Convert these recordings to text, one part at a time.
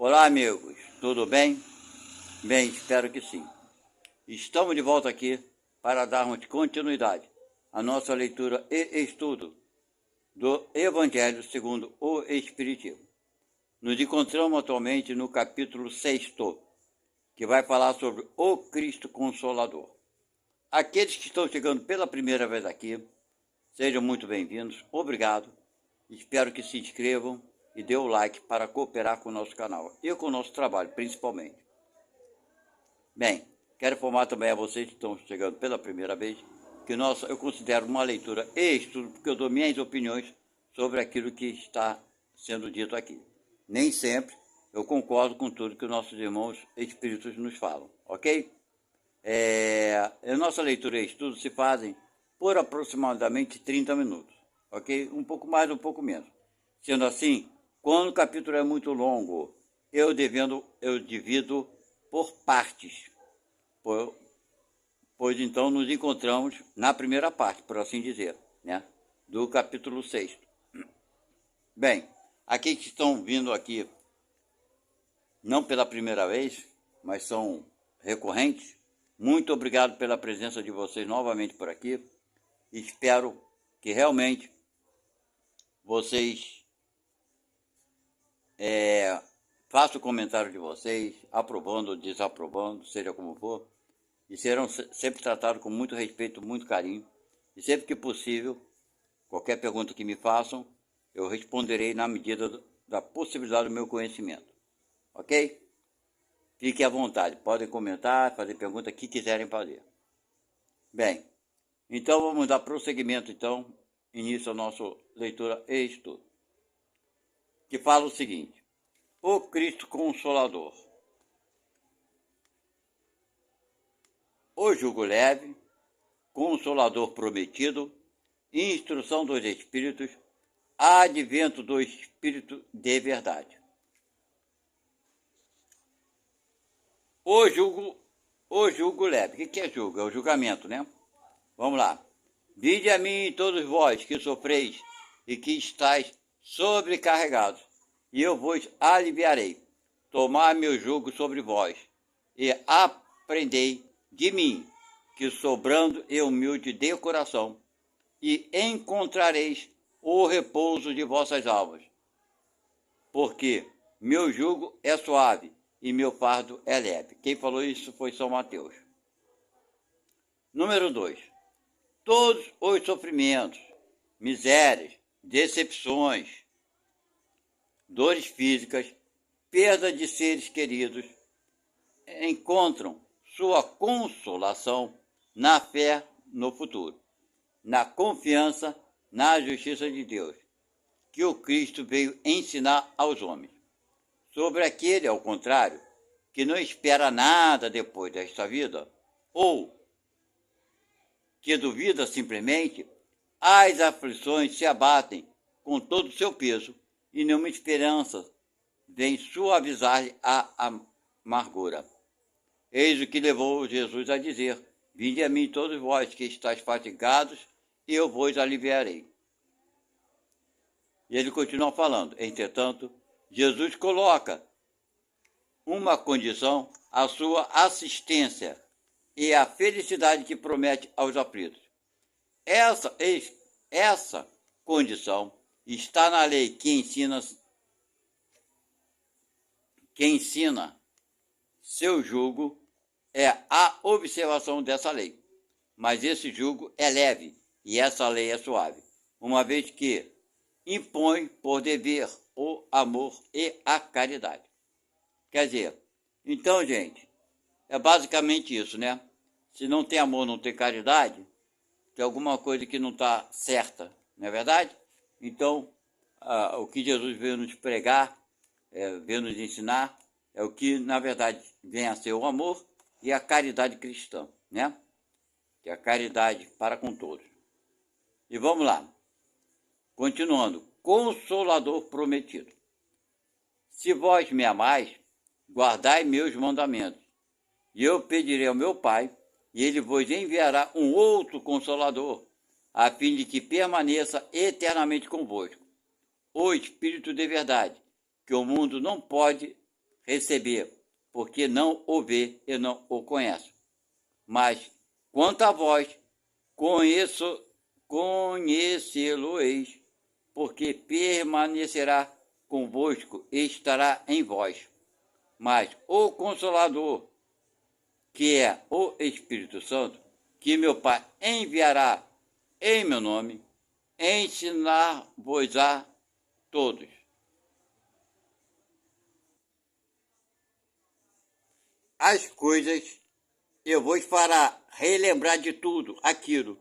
Olá, amigos, tudo bem? Bem, espero que sim. Estamos de volta aqui para darmos continuidade à nossa leitura e estudo do Evangelho segundo o Espiritismo. Nos encontramos atualmente no capítulo 6, que vai falar sobre o Cristo Consolador. Aqueles que estão chegando pela primeira vez aqui, sejam muito bem-vindos, obrigado. Espero que se inscrevam e dê o like para cooperar com o nosso canal e com o nosso trabalho, principalmente. Bem, quero informar também a vocês que estão chegando pela primeira vez que eu considero uma leitura e estudo porque eu dou minhas opiniões sobre aquilo que está sendo dito aqui. Nem sempre eu concordo com tudo que os nossos irmãos espíritos nos falam, ok? A nossa leitura e estudo se fazem por aproximadamente 30 minutos, ok? Um pouco mais, um pouco menos. Sendo assim, quando o capítulo é muito longo, eu divido por partes, pois então nos encontramos na primeira parte, por assim dizer, né, do capítulo 6. Bem, aqui que estão vindo aqui, não pela primeira vez, mas são recorrentes, muito obrigado pela presença de vocês novamente por aqui. Espero que realmente vocês façam o comentário de vocês, aprovando ou desaprovando, seja como for, e serão sempre tratados com muito respeito, muito carinho, e sempre que possível, qualquer pergunta que me façam, eu responderei na medida da possibilidade do meu conhecimento, ok? Fiquem à vontade, podem comentar, fazer pergunta que quiserem fazer. Bem, então vamos dar prosseguimento, então, início a nossa leitura e estudo, que fala o seguinte: o Cristo Consolador. O jugo leve, Consolador prometido, instrução dos Espíritos, advento do Espírito de verdade. O jugo leve. O que é jugo? É o julgamento, né? Vamos lá. Vinde a mim todos vós que sofreis e que estáis sobrecarregados, e eu vos aliviarei. Tomai meu jugo sobre vós, e aprendei de mim, que sou brando e humilde de coração, e encontrareis o repouso de vossas almas. Porque meu jugo é suave e meu fardo é leve. Quem falou isso foi São Mateus. Número 2. Todos os sofrimentos, misérias, decepções, dores físicas, perda de seres queridos, encontram sua consolação na fé no futuro, na confiança na justiça de Deus, que o Cristo veio ensinar aos homens. Sobre aquele, ao contrário, que não espera nada depois desta vida, ou que duvida simplesmente, as aflições se abatem com todo o seu peso e nenhuma esperança vem suavizar-lhe a amargura. Eis o que levou Jesus a dizer: vinde a mim todos vós que estáis fatigados, e eu vos aliviarei. E ele continua falando: entretanto, Jesus coloca uma condição à sua assistência e à felicidade que promete aos aflitos. Essa condição está na lei que ensina seu jugo é a observação dessa lei. Mas esse jugo é leve e essa lei é suave, uma vez que impõe por dever o amor e a caridade. Quer dizer, então, gente, é basicamente isso, né? Se não tem amor, não tem caridade, tem alguma coisa que não está certa, não é verdade? Então, o que Jesus veio nos pregar, veio nos ensinar, é o que, na verdade, vem a ser o amor e a caridade cristã, né? Que é a caridade para com todos. E vamos lá. Continuando. Consolador prometido. Se vós me amais, guardai meus mandamentos, e eu pedirei ao meu Pai, e ele vos enviará um outro Consolador, a fim de que permaneça eternamente convosco, o Espírito de verdade, que o mundo não pode receber, porque não o vê e não o conhece. Mas quanto a vós, conhecê-lo-eis, porque permanecerá convosco e estará em vós. Mas o Consolador, que é o Espírito Santo, que meu Pai enviará em meu nome, ensinar-vos-á todos. As coisas eu vos fará relembrar de tudo aquilo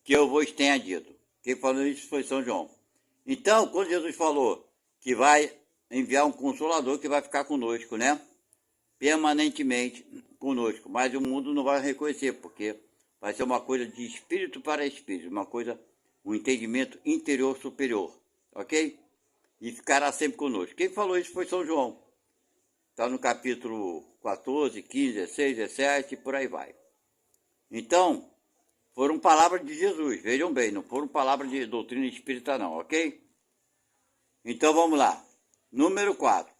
que eu vos tenha dito. Quem falou isso foi São João. Então, quando Jesus falou que vai enviar um Consolador que vai ficar conosco, né? Permanentemente conosco, mas o mundo não vai reconhecer, porque vai ser uma coisa de espírito para espírito, uma coisa, um entendimento interior superior, ok? E ficará sempre conosco. Quem falou isso foi São João. Está no capítulo 14, 15, 16, 17 e por aí vai. Então, foram palavras de Jesus, vejam bem, não foram palavras de doutrina espírita não, ok? Então vamos lá. Número 4.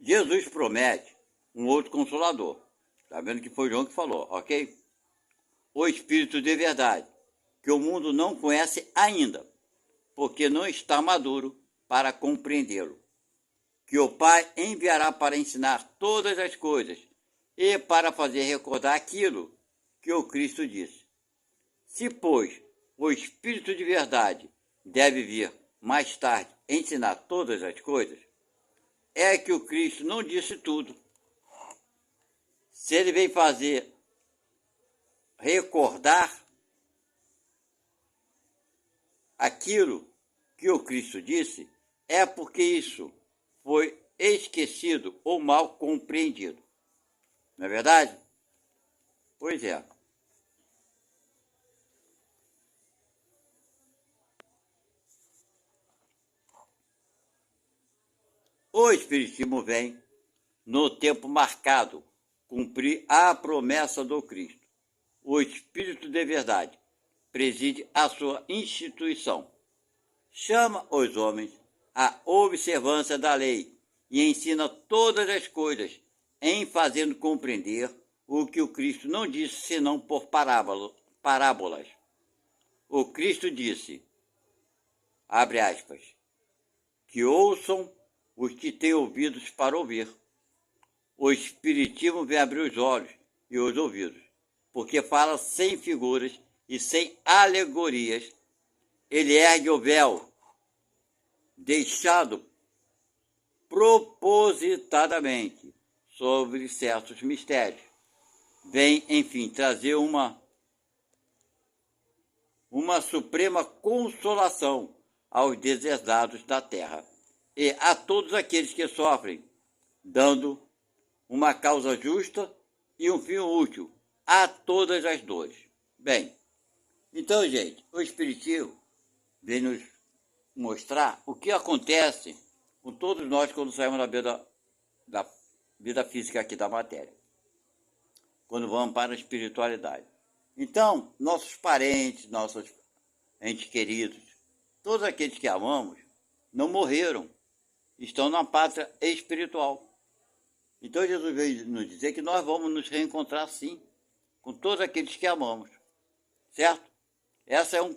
Jesus promete um outro Consolador. Está vendo que foi João que falou, ok? O Espírito de verdade, que o mundo não conhece ainda, porque não está maduro para compreendê-lo. Que o Pai enviará para ensinar todas as coisas e para fazer recordar aquilo que o Cristo disse. Se, pois, o Espírito de verdade deve vir mais tarde ensinar todas as coisas, é que o Cristo não disse tudo. Se ele veio fazer recordar aquilo que o Cristo disse, é porque isso foi esquecido ou mal compreendido. Não é verdade? Pois é. O Espiritismo vem, no tempo marcado, cumprir a promessa do Cristo. O Espírito de verdade preside a sua instituição. Chama os homens à observância da lei e ensina todas as coisas, em fazendo compreender o que o Cristo não disse senão por parábolas. O Cristo disse, abre aspas, que ouçam os que têm ouvidos para ouvir. O Espiritismo vem abrir os olhos e os ouvidos, porque fala sem figuras e sem alegorias. Ele ergue o véu, deixado propositadamente sobre certos mistérios. Vem, enfim, trazer uma suprema consolação aos deserdados da terra e a todos aqueles que sofrem, dando uma causa justa e um fim útil a todas as dores. Bem, então, gente, o Espiritismo vem nos mostrar o que acontece com todos nós quando saímos da vida física aqui da matéria, quando vamos para a espiritualidade. Então, nossos parentes, nossos entes queridos, todos aqueles que amamos, não morreram, estão na pátria espiritual. Então Jesus veio nos dizer que nós vamos nos reencontrar sim, com todos aqueles que amamos, certo? Esse é um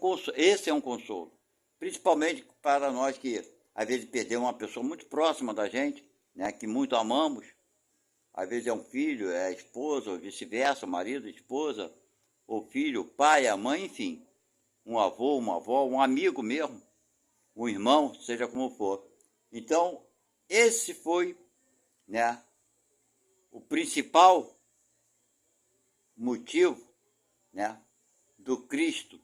consolo, principalmente para nós que às vezes perdemos uma pessoa muito próxima da gente, né, que muito amamos. Às vezes é um filho, é a esposa, ou vice-versa, marido, esposa, ou filho, o pai, a mãe, enfim. Um avô, uma avó, um amigo mesmo, um irmão, seja como for. Então, esse foi, né, o principal motivo, né, do Cristo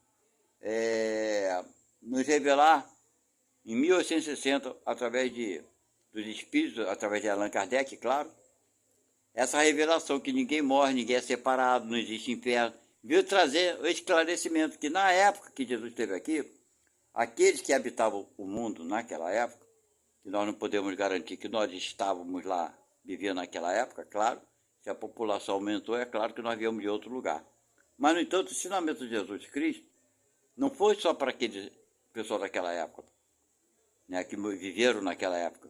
nos revelar em 1860, através dos Espíritos, através de Allan Kardec, claro, essa revelação que ninguém morre, ninguém é separado, não existe inferno, veio trazer o esclarecimento que na época que Jesus esteve aqui, aqueles que habitavam o mundo naquela época, que nós não podemos garantir que nós estávamos lá vivendo naquela época, claro, se a população aumentou, é claro que nós viemos de outro lugar. Mas, no entanto, o ensinamento de Jesus Cristo não foi só para aqueles pessoas daquela época, né, que viveram naquela época.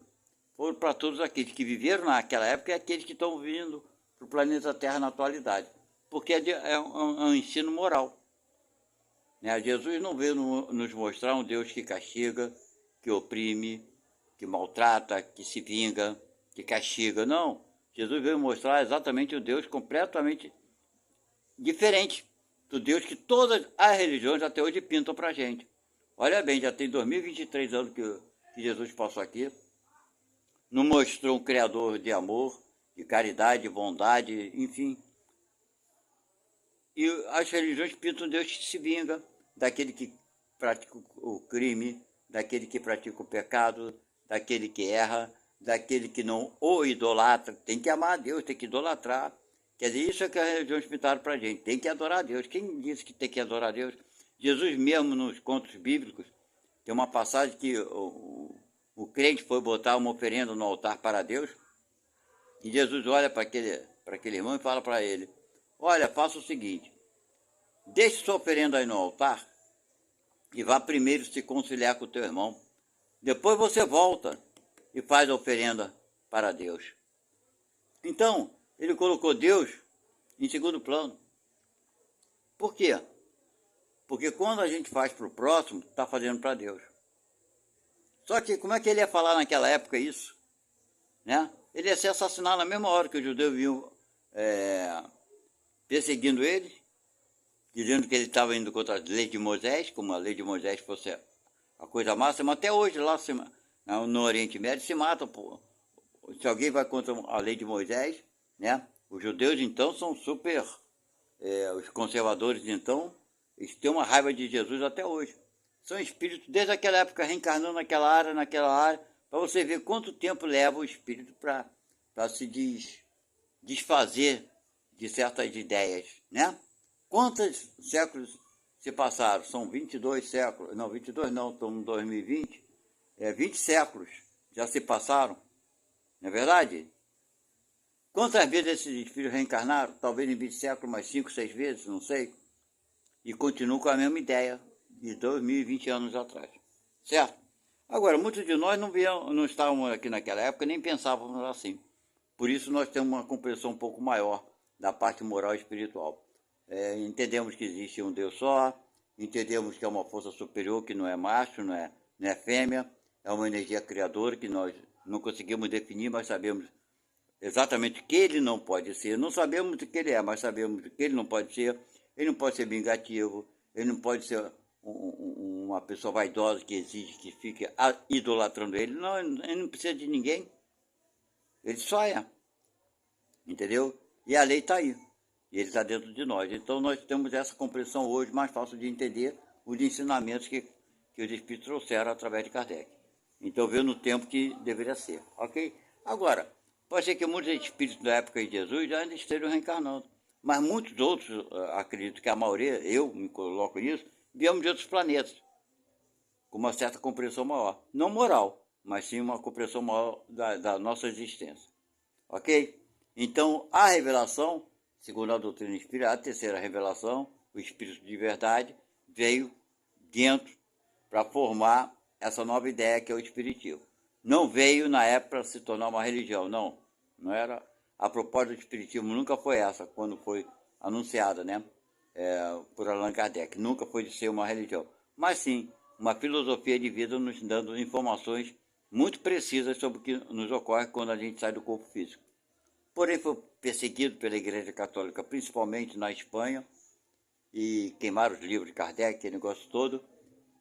foram para todos aqueles que viveram naquela época e aqueles que estão vindo para o planeta Terra na atualidade. Porque é um ensino moral. Né? Jesus não veio nos mostrar um Deus que castiga, que oprime, que maltrata, que se vinga, que castiga. Não. Jesus veio mostrar exatamente um Deus completamente diferente do Deus que todas as religiões até hoje pintam para a gente. Olha bem, já tem 2023 anos que Jesus passou aqui. Não mostrou um Criador de amor, de caridade, de bondade, enfim. E as religiões pintam um Deus que se vinga daquele que pratica o crime, daquele que pratica o pecado, daquele que erra, daquele que não o idolatra. Tem que amar a Deus, tem que idolatrar. Quer dizer, isso é que as religiões pintaram para a gente. Tem que adorar a Deus. Quem disse que tem que adorar a Deus? Jesus mesmo, nos contos bíblicos, tem uma passagem que o crente foi botar uma oferenda no altar para Deus, e Jesus olha para aquele irmão e fala para ele: olha, faça o seguinte, deixe sua oferenda aí no altar e vá primeiro se conciliar com o teu irmão. Depois você volta e faz a oferenda para Deus. Então, ele colocou Deus em segundo plano. Por quê? Porque quando a gente faz para o próximo, está fazendo para Deus. Só que como é que ele ia falar naquela época isso? Né? Ele ia ser assassinado na mesma hora que os judeus vinham perseguindo ele, dizendo que ele estava indo contra a lei de Moisés, como a lei de Moisés fosse a coisa máxima. Até hoje lá no Oriente Médio se mata. Se alguém vai contra a lei de Moisés, né? Os judeus então são super, os conservadores então, eles têm uma raiva de Jesus até hoje. São espíritos desde aquela época reencarnando naquela área, para você ver quanto tempo leva o espírito para se desfazer de certas ideias, né? Quantos séculos se passaram? São 22 séculos, não, 22 não, estamos em 2020, 20 séculos já se passaram, não é verdade? Quantas vezes esses espíritos reencarnaram? Talvez em 20 séculos, mais 5, 6 vezes, não sei. E continuam com a mesma ideia de 2020 anos atrás, certo? Agora, muitos de nós não estávamos aqui naquela época, nem pensávamos assim. Por isso nós temos uma compreensão um pouco maior da parte moral e espiritual. Entendemos que existe um Deus só, entendemos que é uma força superior que não é macho, não é fêmea, é uma energia criadora que nós não conseguimos definir, mas sabemos exatamente o que ele não pode ser. Não sabemos o que ele é, mas sabemos o que ele não pode ser. Ele não pode ser vingativo, ele não pode ser uma pessoa vaidosa que exige que fique idolatrando ele. Não, ele não precisa de ninguém. Ele só é. Entendeu? E a lei está aí. E ele está dentro de nós. Então nós temos essa compreensão hoje mais fácil de entender os ensinamentos que os espíritos trouxeram através de Kardec. Então veio no tempo que deveria ser. Ok? Agora, pode ser que muitos espíritos da época de Jesus já ainda estejam reencarnando. Mas muitos outros, acredito que a maioria, eu me coloco nisso, viemos de outros planetas, com uma certa compreensão maior. Não moral, mas sim uma compreensão maior da nossa existência. Ok? Então, a revelação, segundo a doutrina espírita, a terceira revelação, o Espírito de verdade, veio dentro para formar essa nova ideia que é o Espiritismo. Não veio na época para se tornar uma religião, não era. A proposta do Espiritismo nunca foi essa, quando foi anunciada, né, por Allan Kardec. Nunca foi de ser uma religião, mas sim uma filosofia de vida, nos dando informações muito precisas sobre o que nos ocorre quando a gente sai do corpo físico. Porém, foi perseguido pela Igreja Católica, principalmente na Espanha, e queimaram os livros de Kardec, aquele negócio todo,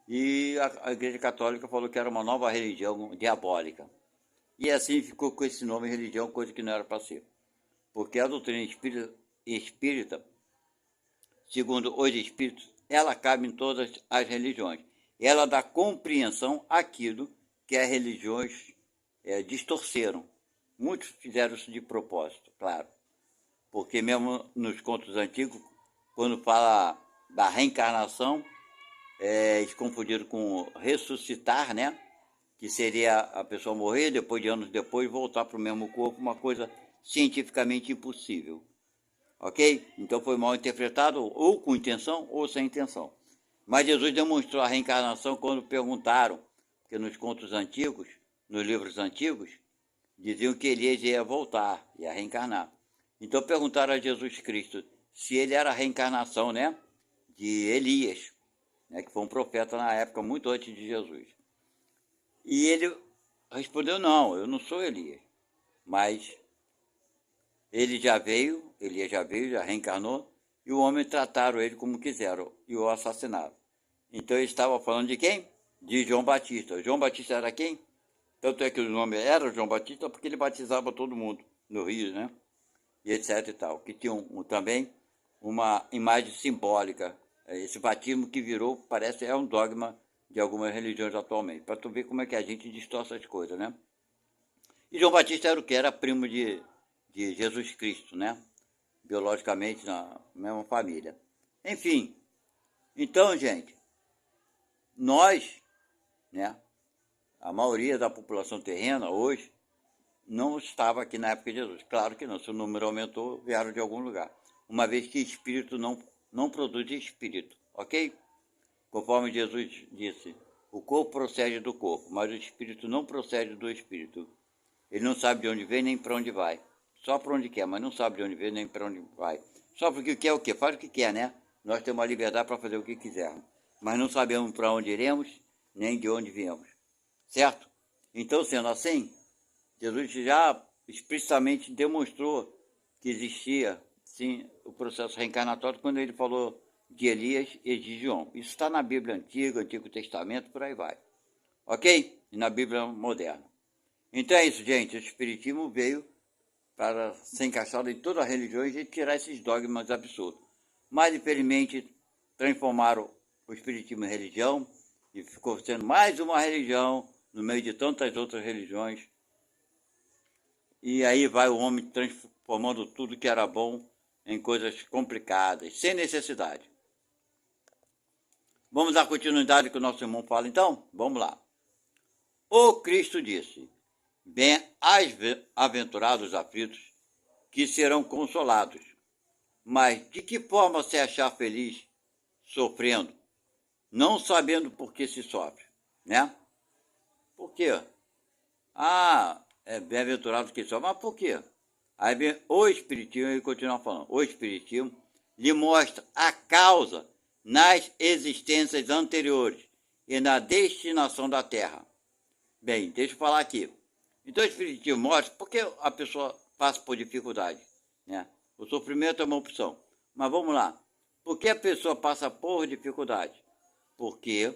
e a Igreja Católica falou que era uma nova religião diabólica. E assim ficou com esse nome religião, coisa que não era para ser. Porque a doutrina espírita, segundo os espíritos, ela cabe em todas as religiões. Ela dá compreensão àquilo que as religiões distorceram. Muitos fizeram isso de propósito, claro. Porque mesmo nos contos antigos, quando fala da reencarnação, eles confundiram com ressuscitar, né? Que seria a pessoa morrer, depois de anos depois voltar para o mesmo corpo, uma coisa cientificamente impossível. Ok? Então foi mal interpretado, ou com intenção ou sem intenção. Mas Jesus demonstrou a reencarnação quando perguntaram, porque nos contos antigos, nos livros antigos, diziam que Elias ia voltar, ia reencarnar. Então perguntaram a Jesus Cristo se ele era a reencarnação, né, de Elias, né, que foi um profeta na época, muito antes de Jesus. E ele respondeu, não, eu não sou Elias, mas Elias já veio, já reencarnou, e o homem trataram ele como quiseram e o assassinaram. Então ele estava falando de quem? De João Batista. João Batista era quem? Tanto é que o nome era João Batista porque ele batizava todo mundo no Rio, né? E etc e tal. Que tinha também uma imagem simbólica. Esse batismo que virou, parece, é um dogma de algumas religiões atualmente. Para tu ver como é que a gente distorce as coisas, né? E João Batista era o que? Era primo de Jesus Cristo, né? Biologicamente na mesma família. Enfim, então, gente, nós, né, a maioria da população terrena hoje não estava aqui na época de Jesus. Claro que não, se o número aumentou, vieram de algum lugar. Uma vez que espírito não produz espírito, ok? Conforme Jesus disse, o corpo procede do corpo, mas o espírito não procede do espírito. Ele não sabe de onde vem nem para onde vai. Só para onde quer, mas não sabe de onde vem nem para onde vai. Só porque quer o quê? Faz o que quer, né? Nós temos a liberdade para fazer o que quisermos. Mas não sabemos para onde iremos, nem de onde viemos. Certo? Então, sendo assim, Jesus já explicitamente demonstrou que existia, sim, o processo reencarnatório quando ele falou de Elias e de João. Isso está na Bíblia Antiga, Antigo Testamento, por aí vai. Ok? E na Bíblia Moderna. Então é isso, gente. O Espiritismo veio para ser encaixado em todas as religiões e tirar esses dogmas absurdos. Mas, infelizmente, transformaram o Espiritismo em religião e ficou sendo mais uma religião no meio de tantas outras religiões. E aí vai o homem transformando tudo que era bom em coisas complicadas, sem necessidade. Vamos dar continuidade que o nosso irmão fala, então? Vamos lá. O Cristo disse, bem-aventurados aflitos, que serão consolados. Mas de que forma se achar feliz sofrendo, não sabendo por que se sofre, né? Por quê? É bem-aventurado que sofre, mas por quê? Aí vem o Espiritismo, ele continua falando, o Espiritismo lhe mostra a causa nas existências anteriores e na destinação da Terra. Bem, deixa eu falar aqui. Então o Espiritismo mostra por que a pessoa passa por dificuldade, né? O sofrimento é uma opção. Mas vamos lá. Por que a pessoa passa por dificuldade? Porque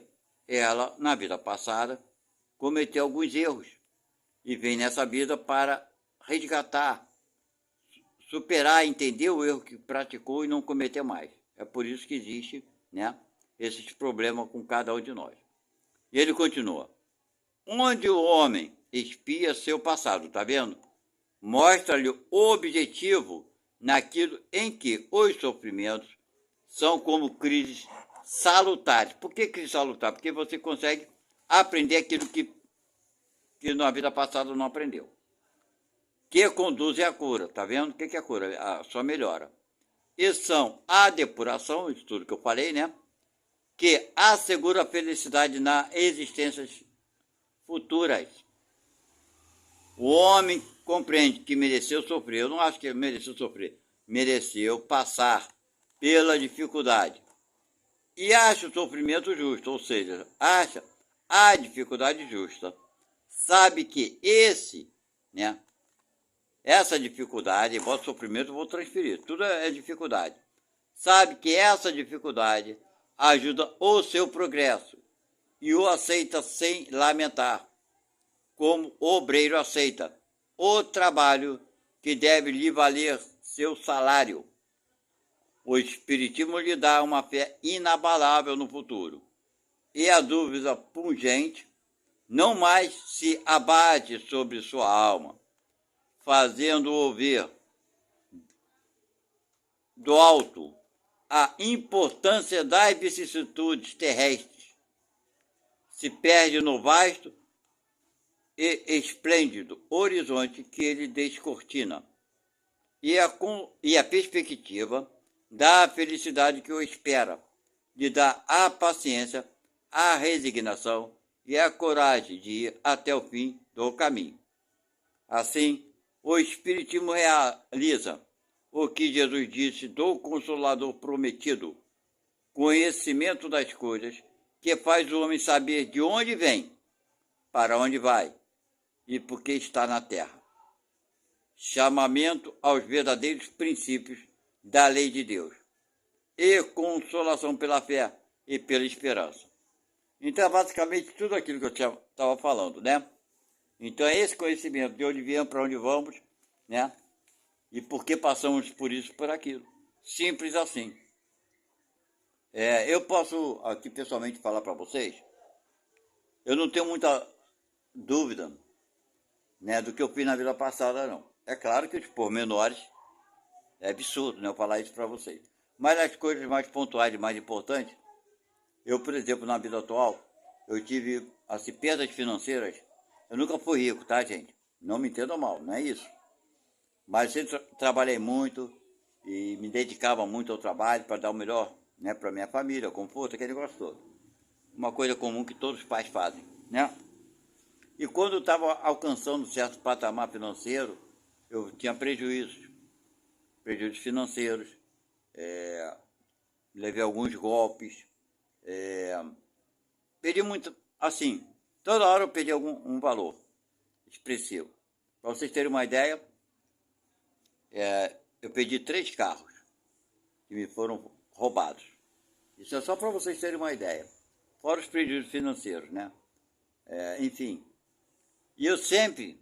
ela, na vida passada, cometeu alguns erros e vem nessa vida para resgatar, superar, entender o erro que praticou e não cometer mais. É por isso que existe, né, esses problemas com cada um de nós. E ele continua. Onde o homem expia seu passado, tá vendo? Mostra-lhe o objetivo naquilo em que os sofrimentos são como crises salutares. Por que crise salutar? Porque você consegue aprender aquilo que na vida passada não aprendeu. Que conduzem à cura, tá vendo? O que é a cura? A sua melhora. E são a depuração, isso tudo que eu falei, né? Que assegura a felicidade nas existências futuras. O homem compreende que mereceu sofrer. Eu não acho que ele mereceu sofrer. Mereceu passar pela dificuldade. E acha o sofrimento justo, ou seja, acha a dificuldade justa. Sabe que essa dificuldade, embora sofrimento, eu vou transferir. Tudo é dificuldade. Sabe que essa dificuldade ajuda o seu progresso e o aceita sem lamentar, como o obreiro aceita o trabalho que deve lhe valer seu salário. O Espiritismo lhe dá uma fé inabalável no futuro. E a dúvida pungente não mais se abate sobre sua alma, fazendo ouvir do alto a importância das vicissitudes terrestres. Se perde no vasto e esplêndido horizonte que ele descortina, e a perspectiva da felicidade que o espera, lhe dá a paciência, a resignação e a coragem de ir até o fim do caminho. Assim, o Espiritismo realiza o que Jesus disse do Consolador prometido, conhecimento das coisas, que faz o homem saber de onde vem, para onde vai e por que está na terra. Chamamento aos verdadeiros princípios da lei de Deus e consolação pela fé e pela esperança. Então, é basicamente tudo aquilo que eu estava falando, né? Então, é esse conhecimento de onde viemos, para onde vamos, né? E por que passamos por isso, por aquilo. Simples assim. Eu posso aqui pessoalmente falar para vocês, eu não tenho muita dúvida, né, do que eu fiz na vida passada, não. É claro que os pormenores é absurdo, né, eu falar isso para vocês. Mas as coisas mais pontuais e mais importantes, eu, por exemplo, na vida atual, eu tive, assim, perdas financeiras. Eu nunca fui rico, tá, gente? Não me entendam mal, não é isso. Mas eu sempre trabalhei muito e me dedicava muito ao trabalho para dar o melhor, né, para minha família, conforto, aquele negócio todo. Uma coisa comum que todos os pais fazem, né? E quando eu estava alcançando um certo patamar financeiro, eu tinha prejuízos financeiros, levei alguns golpes, perdi muito, assim, toda hora eu perdi um valor expressivo. Para vocês terem uma ideia, eu perdi 3 carros que me foram roubados. Isso é só para vocês terem uma ideia. Fora os prejuízos financeiros, né? Enfim. E eu sempre,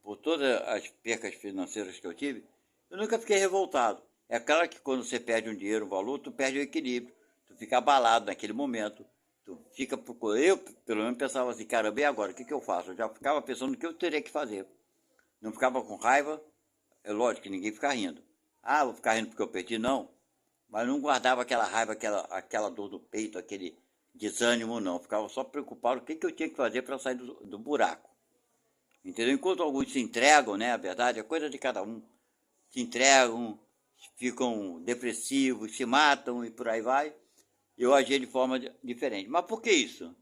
por todas as percas financeiras que eu tive, eu nunca fiquei revoltado. É claro que quando você perde um dinheiro, um valor, tu perde o equilíbrio. Tu fica abalado naquele momento. Tu fica procurando. Eu, pelo menos, pensava assim, caramba, e agora? O que eu faço? Eu já ficava pensando no que eu teria que fazer. Não ficava com raiva. É lógico que ninguém fica rindo. Ah, vou ficar rindo porque eu perdi, não. Mas não guardava aquela raiva, aquela dor do peito, aquele desânimo, não. Ficava só preocupado o que eu tinha que fazer para sair do buraco. Entendeu? Enquanto alguns se entregam, né? A verdade é coisa de cada um. Se entregam, ficam depressivos, se matam e por aí vai. Eu agia de forma diferente. Mas por que isso?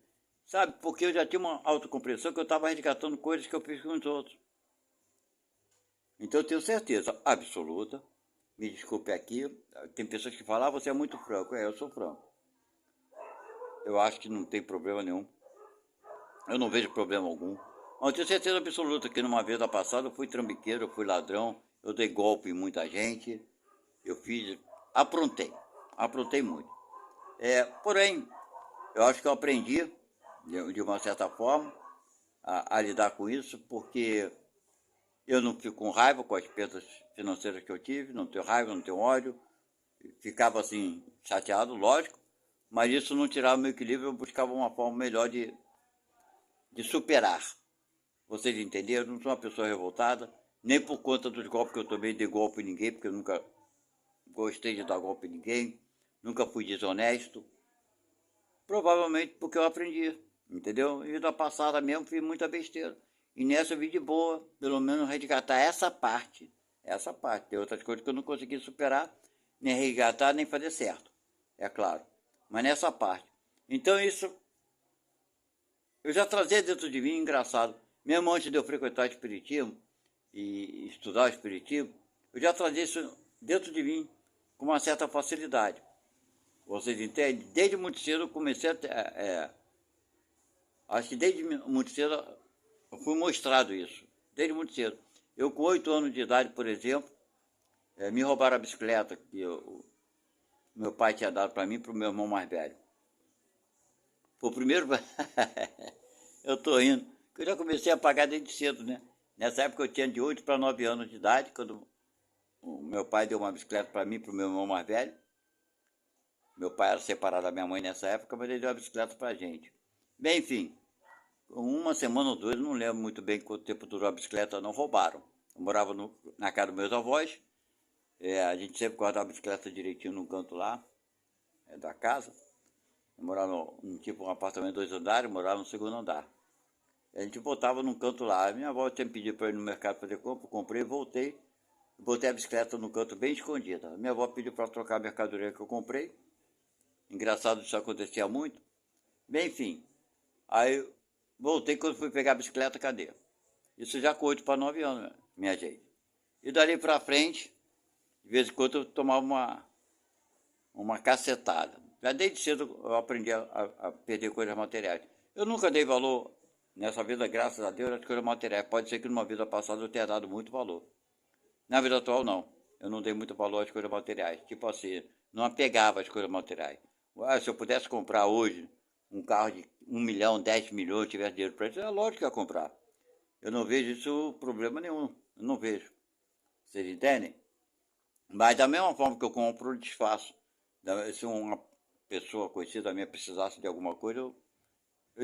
Sabe? Porque eu já tinha uma autocompreensão que eu estava resgatando coisas que eu fiz com os outros. Então eu tenho certeza absoluta, me desculpe aqui, tem pessoas que falam, você é muito franco. Eu sou franco. Eu acho que não tem problema nenhum. Eu não vejo problema algum. Mas eu tenho certeza absoluta que numa vez da passada eu fui trambiqueiro, eu fui ladrão, eu dei golpe em muita gente, eu fiz, aprontei muito. Porém, eu acho que eu aprendi, de uma certa forma, a lidar com isso, porque eu não fico com raiva com as perdas financeiras que eu tive, não tenho raiva, não tenho ódio, ficava assim, chateado, lógico, mas isso não tirava o meu equilíbrio, eu buscava uma forma melhor de superar. Vocês entenderam? Eu não sou uma pessoa revoltada, nem por conta dos golpes que eu tomei, dei golpe em ninguém, porque eu nunca gostei de dar golpe em ninguém, nunca fui desonesto, provavelmente porque eu aprendi, entendeu? E da passada mesmo fiz muita besteira. E nessa eu vi de boa, pelo menos resgatar essa parte. Tem outras coisas que eu não consegui superar, nem resgatar, nem fazer certo, é claro. Mas nessa parte. Então isso, eu já trazia dentro de mim, engraçado. Mesmo antes de eu frequentar o Espiritismo e estudar o Espiritismo, eu já trazia isso dentro de mim com uma certa facilidade. Vocês entendem? Desde muito cedo eu comecei a... acho que desde muito cedo eu fui mostrado isso. Desde muito cedo. Eu com 8 anos de idade, por exemplo, me roubaram a bicicleta que meu pai tinha dado para mim e para o meu irmão mais velho. Foi o primeiro... eu tô rindo. Eu já comecei a pagar desde cedo, né? Nessa época eu tinha de 8 para 9 anos de idade, quando o meu pai deu uma bicicleta para mim e para o meu irmão mais velho. Meu pai era separado da minha mãe nessa época, mas ele deu a bicicleta para a gente. Bem, enfim, uma semana ou 2, não lembro muito bem quanto tempo durou a bicicleta, não roubaram. Eu morava na casa dos meus avós, a gente sempre guardava a bicicleta direitinho no canto lá, da casa. Eu morava tipo um apartamento de 2 andares, eu morava no segundo andar. A gente botava num canto lá. A minha avó tinha pedido para ir no mercado fazer compra, comprei, voltei, botei a bicicleta no canto bem escondida. A minha avó pediu para trocar a mercadoria que eu comprei. Engraçado, isso acontecia muito. Bem, enfim, aí voltei, quando fui pegar a bicicleta, cadê? Isso já com 8 para 9 anos, minha gente. E dali para frente, de vez em quando eu tomava uma cacetada. Já desde cedo eu aprendi a perder coisas materiais. Eu nunca dei valor nessa vida, graças a Deus, às coisas materiais. Pode ser que numa vida passada eu tenha dado muito valor. Na vida atual, não. Eu não dei muito valor às coisas materiais. Tipo assim, não apegava às coisas materiais. Se eu pudesse comprar hoje um carro de 1 milhão, 10 milhões, tivesse dinheiro para isso, é lógico que eu ia comprar. Eu não vejo isso problema nenhum. Eu não vejo. Vocês entendem? Mas da mesma forma que eu compro, eu desfaço. Se uma pessoa conhecida minha precisasse de alguma coisa, eu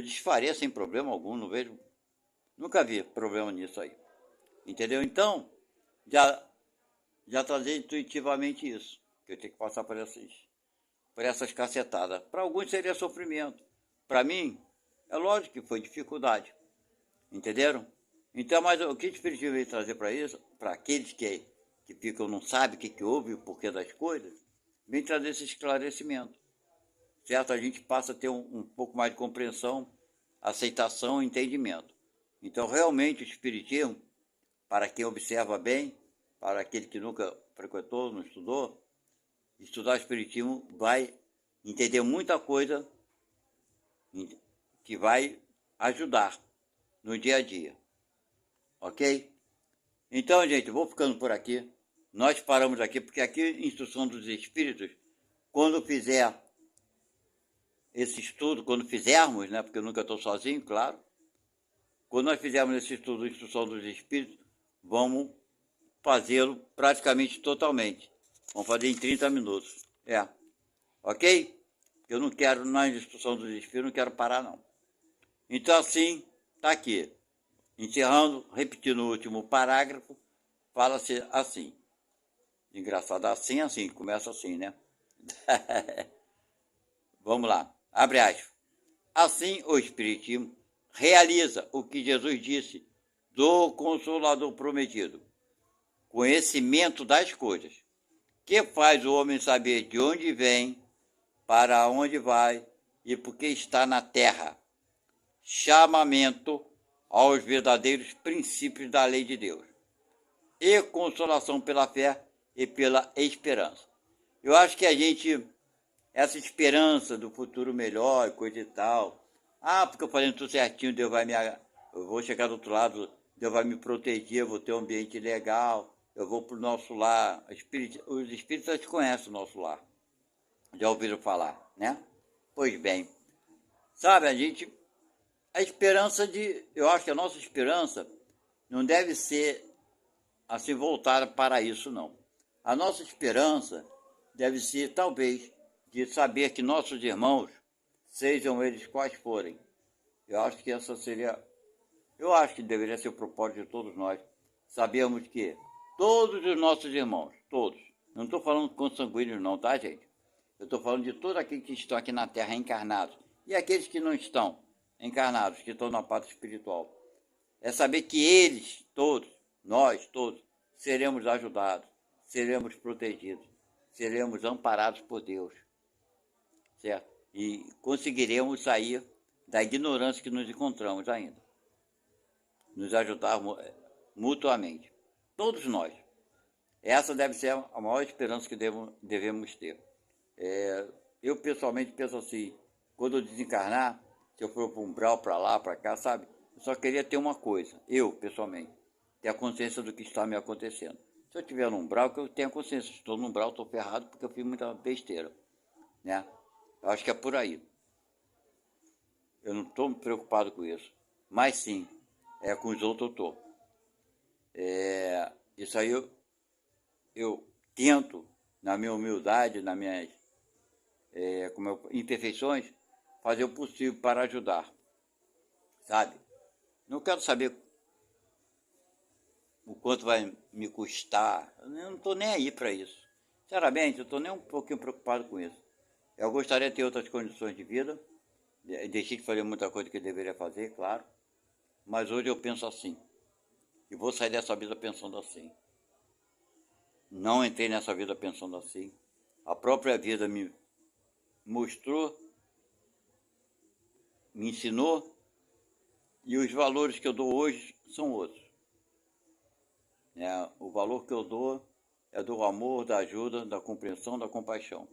desfaria sem problema algum. Não vejo. Nunca vi problema nisso aí. Entendeu? Então, já trazer intuitivamente isso. Que eu tenho que passar por essas cacetadas. Para alguns seria sofrimento. Para mim, é lógico que foi dificuldade. Entenderam? Então, mas o que o Espiritismo veio trazer para isso, para aqueles que ficam, não sabem o que houve, o porquê das coisas, vem trazer esse esclarecimento. Certo? A gente passa a ter um pouco mais de compreensão, aceitação e entendimento. Então, realmente, o Espiritismo, para quem observa bem, para aquele que nunca frequentou, não estudou, estudar o Espiritismo vai entender muita coisa que vai ajudar no dia a dia. Ok? Então, gente, vou ficando por aqui. Nós paramos aqui, porque aqui, Instrução dos Espíritos, quando fizer esse estudo, quando fizermos, né, porque eu nunca estou sozinho, claro, quando nós fizermos esse estudo, Instrução dos Espíritos, vamos fazê-lo praticamente totalmente. Vamos fazer em 30 minutos. Ok? Eu não quero, na Instrução dos Espíritos, não quero parar, não. Então, assim, está aqui. Encerrando, repetindo o último parágrafo, fala-se assim. Engraçado, assim, começa assim, né? Vamos lá, abre aspas. Assim, o Espiritismo realiza o que Jesus disse do Consolador prometido, conhecimento das coisas, que faz o homem saber de onde vem, para onde vai e por que está na terra. Chamamento aos verdadeiros princípios da lei de Deus. E consolação pela fé e pela esperança. Eu acho que a gente, essa esperança do futuro melhor, coisa e tal, porque eu fazendo tudo certinho, Deus vai eu vou chegar do outro lado, Deus vai me proteger, eu vou ter um ambiente legal, eu vou para o nosso lar. Os espíritos conhecem o nosso lar. Já ouviram falar, né? Pois bem, sabe, a esperança eu acho que a nossa esperança não deve ser assim voltada para isso, não. A nossa esperança deve ser, talvez, de saber que nossos irmãos, sejam eles quais forem, eu acho que deveria ser o propósito de todos nós, sabermos que todos os nossos irmãos, todos, não estou falando consanguíneos não, tá, gente? Eu estou falando de todos aqueles que estão aqui na Terra encarnados e aqueles que não estão encarnados, que estão na parte espiritual. É saber que eles, todos, nós todos, seremos ajudados, seremos protegidos, seremos amparados por Deus, certo? E conseguiremos sair da ignorância que nos encontramos ainda. Nos ajudar mutuamente. Todos nós. Essa deve ser a maior esperança que devemos ter. Eu pessoalmente penso assim, quando eu desencarnar, se eu for para um umbral, para lá, para cá, sabe? Eu só queria ter uma coisa, eu pessoalmente, ter a consciência do que está me acontecendo. Se eu estiver no umbral, que eu tenha consciência, se estou no umbral, estou ferrado porque eu fiz muita besteira, né? Eu acho que é por aí. Eu não estou preocupado com isso, mas sim, com os outros eu estou. Isso aí eu tento, na minha humildade, nas minhas imperfeições, fazer o possível para ajudar, sabe? Não quero saber o quanto vai me custar, eu não estou nem aí para isso. Sinceramente, eu estou nem um pouquinho preocupado com isso. Eu gostaria de ter outras condições de vida, deixei de fazer muita coisa que eu deveria fazer, claro, mas hoje eu penso assim, e vou sair dessa vida pensando assim. Não entrei nessa vida pensando assim. A própria vida me mostrou, me ensinou, e os valores que eu dou hoje são outros. O valor que eu dou é do amor, da ajuda, da compreensão, da compaixão.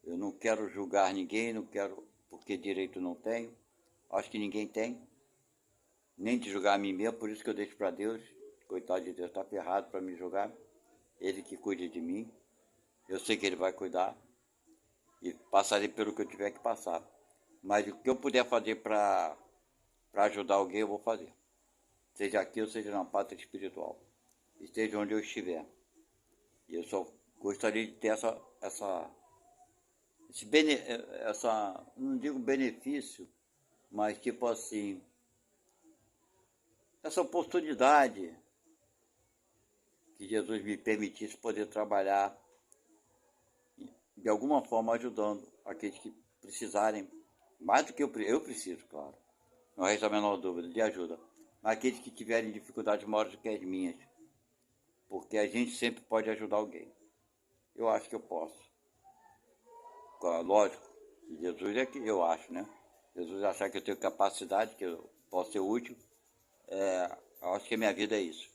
Eu não quero julgar ninguém, não quero, porque direito não tenho. Acho que ninguém tem, nem de julgar a mim mesmo, por isso que eu deixo para Deus. Coitado de Deus, está ferrado para me julgar. Ele que cuide de mim. Eu sei que Ele vai cuidar. E passarei pelo que eu tiver que passar. Mas o que eu puder fazer para ajudar alguém, eu vou fazer. Seja aqui ou seja na pátria espiritual. Esteja onde eu estiver. E eu só gostaria de ter não digo benefício, mas tipo assim, essa oportunidade que Jesus me permitisse poder trabalhar de alguma forma ajudando aqueles que precisarem, mais do que eu preciso, claro, não resta a menor dúvida, de ajuda, mas aqueles que tiverem dificuldades maiores do que as minhas, porque a gente sempre pode ajudar alguém. Eu acho que eu posso. Lógico, Jesus é que eu acho, né? Jesus achar que eu tenho capacidade, que eu posso ser útil, eu acho que a minha vida é isso.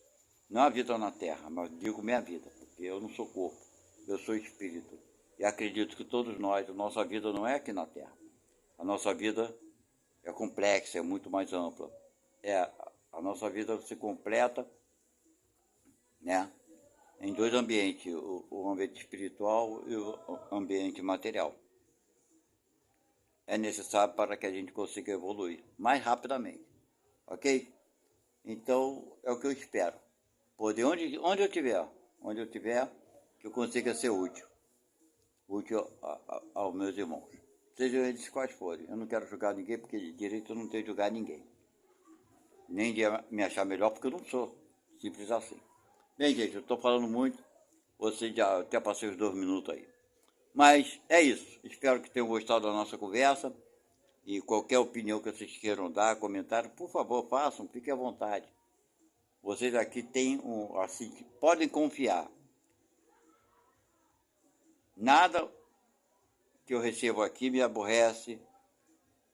Não a vida na terra, mas digo minha vida, porque eu não sou corpo, eu sou espírito. E acredito que todos nós, a nossa vida não é aqui na terra. A nossa vida é complexa, é muito mais ampla. A nossa vida se completa, né, em dois ambientes, o ambiente espiritual e o ambiente material. É necessário para que a gente consiga evoluir mais rapidamente, ok? Então, é o que eu espero. Poder, onde eu tiver, que eu consiga ser útil aos meus irmãos. Sejam eles quais forem. Eu não quero julgar ninguém, porque de direito eu não tenho de julgar ninguém. Nem de me achar melhor, porque eu não sou. Simples assim. Bem, gente, eu estou falando muito. Você já até passei os 2 minutos aí. Mas é isso. Espero que tenham gostado da nossa conversa. E qualquer opinião que vocês queiram dar, comentário, por favor, façam, fiquem à vontade. Vocês aqui têm assim, podem confiar. Nada que eu recebo aqui me aborrece,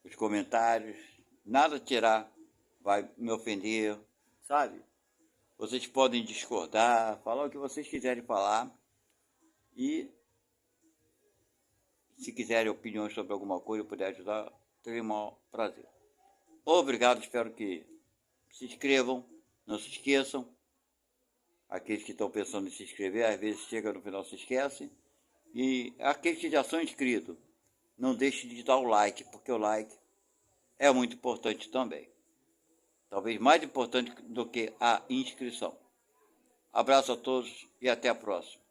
os comentários, nada tirar vai me ofender, sabe? Vocês podem discordar, falar o que vocês quiserem falar e se quiserem opiniões sobre alguma coisa, eu puder ajudar, terei o maior prazer. Obrigado, espero que se inscrevam, não se esqueçam. Aqueles que estão pensando em se inscrever, às vezes chega no final se esquecem. E aqueles que já são inscritos, não deixe de dar o like, porque o like é muito importante também. Talvez mais importante do que a inscrição. Abraço a todos e até a próxima.